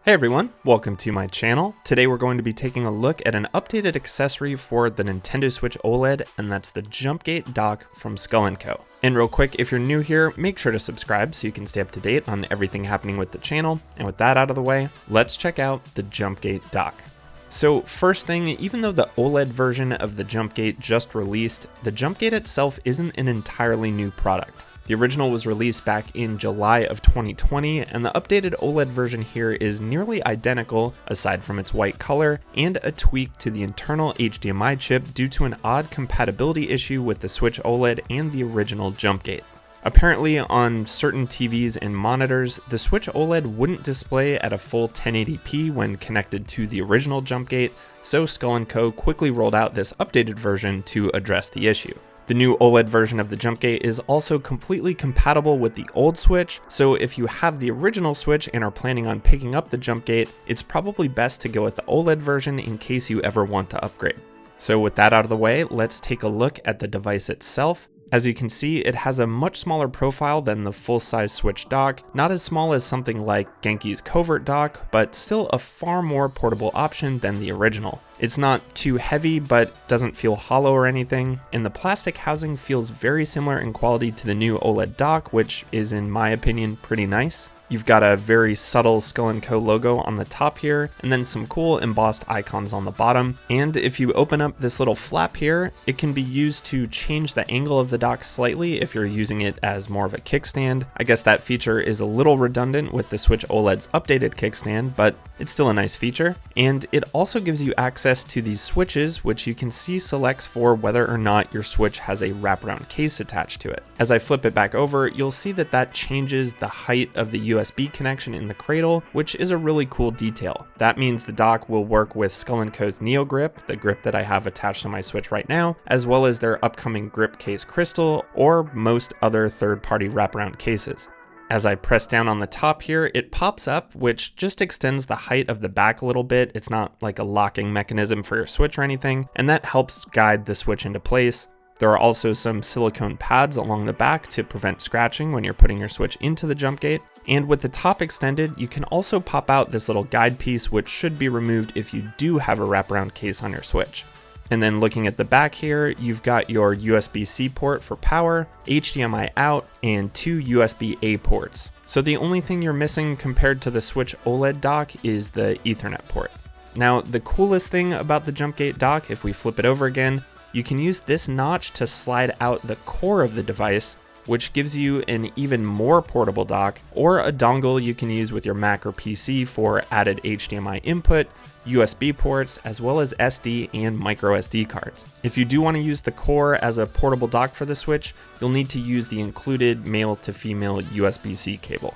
Hey everyone, welcome to my channel. Today we're going to be taking a look at an updated accessory for the Nintendo Switch OLED, and that's the Jumpgate dock from Skull & Co. And real quick, if you're new here, make sure to subscribe so you can stay up to date on everything happening with the channel. And with that out of the way, let's check out the Jumpgate dock. So first thing, even though the OLED version of the Jumpgate just released, the Jumpgate itself isn't an entirely new product. The original was released back in July of 2020, and the updated OLED version here is nearly identical aside from its white color and a tweak to the internal HDMI chip due to an odd compatibility issue with the Switch OLED and the original Jumpgate. Apparently, on certain TVs and monitors, the Switch OLED wouldn't display at a full 1080p when connected to the original Jumpgate, so Skull & Co. quickly rolled out this updated version to address the issue. The new OLED version of the Jumpgate is also completely compatible with the old Switch, so if you have the original Switch and are planning on picking up the Jumpgate, it's probably best to go with the OLED version in case you ever want to upgrade. So with that out of the way, let's take a look at the device itself. As you can see, it has a much smaller profile than the full-size Switch dock, not as small as something like Genki's Covert dock, but still a far more portable option than the original. It's not too heavy, but doesn't feel hollow or anything, and the plastic housing feels very similar in quality to the new OLED dock, which is, in my opinion, pretty nice. You've got a very subtle Skull & Co. logo on the top here, and then some cool embossed icons on the bottom. And if you open up this little flap here, it can be used to change the angle of the dock slightly if you're using it as more of a kickstand. I guess that feature is a little redundant with the Switch OLED's updated kickstand, but it's still a nice feature. And it also gives you access to these switches, which you can see selects for whether or not your Switch has a wraparound case attached to it. As I flip it back over, you'll see that that changes the height of the USB connection in the cradle, which is a really cool detail. That means the dock will work with Skull & Co.'s Neo Grip, the grip that I have attached to my Switch right now, as well as their upcoming Grip Case Crystal, or most other third-party wraparound cases. As I press down on the top here, it pops up, which just extends the height of the back a little bit. It's not like a locking mechanism for your Switch or anything, and that helps guide the Switch into place. There are also some silicone pads along the back to prevent scratching when you're putting your Switch into the Jumpgate. And with the top extended, you can also pop out this little guide piece, which should be removed if you do have a wraparound case on your Switch. And then looking at the back here, you've got your USB-C port for power, HDMI out, and 2 USB-A ports. So the only thing you're missing compared to the Switch OLED dock is the Ethernet port. Now, the coolest thing about the Jumpgate dock, if we flip it over again, you can use this notch to slide out the core of the device, which gives you an even more portable dock, or a dongle you can use with your Mac or PC for added HDMI input, USB ports, as well as SD and micro SD cards. If you do want to use the core as a portable dock for the Switch, you'll need to use the included male to female USB-C cable.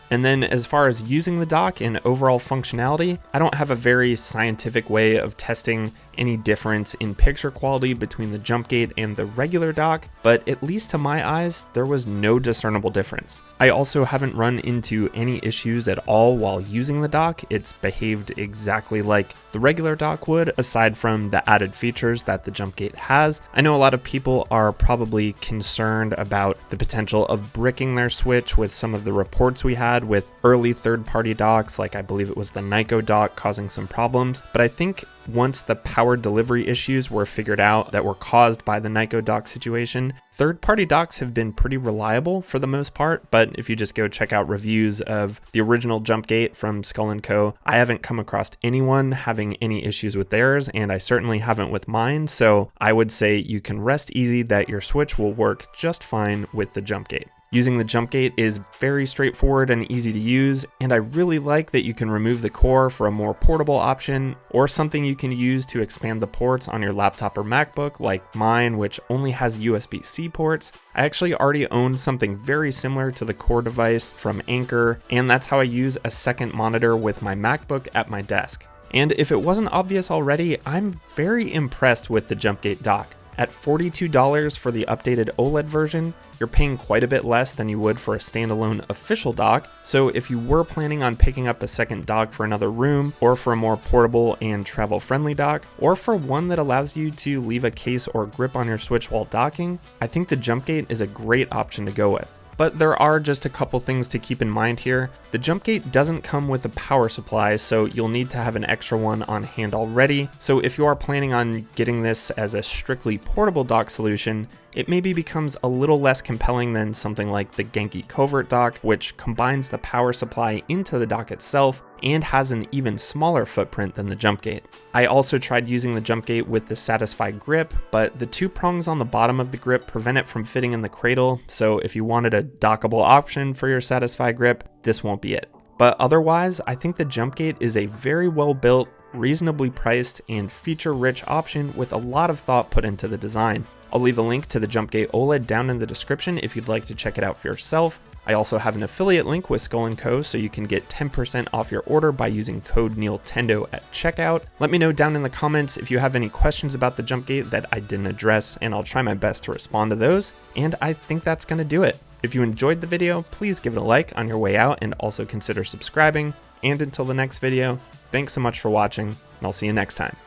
And then as far as using the dock and overall functionality, I don't have a very scientific way of testing any difference in picture quality between the Jumpgate and the regular dock, but at least to my eyes, there was no discernible difference. I also haven't run into any issues at all while using the dock. It's behaved exactly like the regular dock would, aside from the added features that the Jumpgate has. I know a lot of people are probably concerned about the potential of bricking their Switch with some of the reports we had with early third-party docks, like I believe it was the Nyko dock causing some problems, but I think once the power delivery issues were figured out that were caused by the Nyko dock situation, third-party docks have been pretty reliable for the most part, but if you just go check out reviews of the original Jumpgate from Skull & Co., I haven't come across anyone having any issues with theirs, and I certainly haven't with mine, so I would say you can rest easy that your Switch will work just fine with the Jumpgate. Using the Jumpgate is very straightforward and easy to use, and I really like that you can remove the core for a more portable option, or something you can use to expand the ports on your laptop or MacBook, like mine, which only has USB-C ports. I actually already own something very similar to the core device from Anker, and that's how I use a second monitor with my MacBook at my desk. And if it wasn't obvious already, I'm very impressed with the Jumpgate dock. At $42 for the updated OLED version, you're paying quite a bit less than you would for a standalone official dock, so if you were planning on picking up a second dock for another room, or for a more portable and travel-friendly dock, or for one that allows you to leave a case or grip on your Switch while docking, I think the Jumpgate is a great option to go with. But there are just a couple things to keep in mind here. The Jumpgate doesn't come with a power supply, so you'll need to have an extra one on hand already. So if you are planning on getting this as a strictly portable dock solution, it maybe becomes a little less compelling than something like the Genki Covert dock, which combines the power supply into the dock itself and has an even smaller footprint than the Jumpgate. I also tried using the Jumpgate with the Satisfy grip, but the two prongs on the bottom of the grip prevent it from fitting in the cradle, so if you wanted a dockable option for your Satisfy grip, this won't be it. But otherwise, I think the Jumpgate is a very well built, reasonably priced, and feature-rich option with a lot of thought put into the design. I'll leave a link to the Jumpgate OLED down in the description if you'd like to check it out for yourself. I also have an affiliate link with Skull & Co, so you can get 10% off your order by using code NEILTENDO at checkout. Let me know down in the comments if you have any questions about the Jumpgate that I didn't address, and I'll try my best to respond to those. And I think that's going to do it. If you enjoyed the video, please give it a like on your way out and also consider subscribing. And until the next video, thanks so much for watching, and I'll see you next time.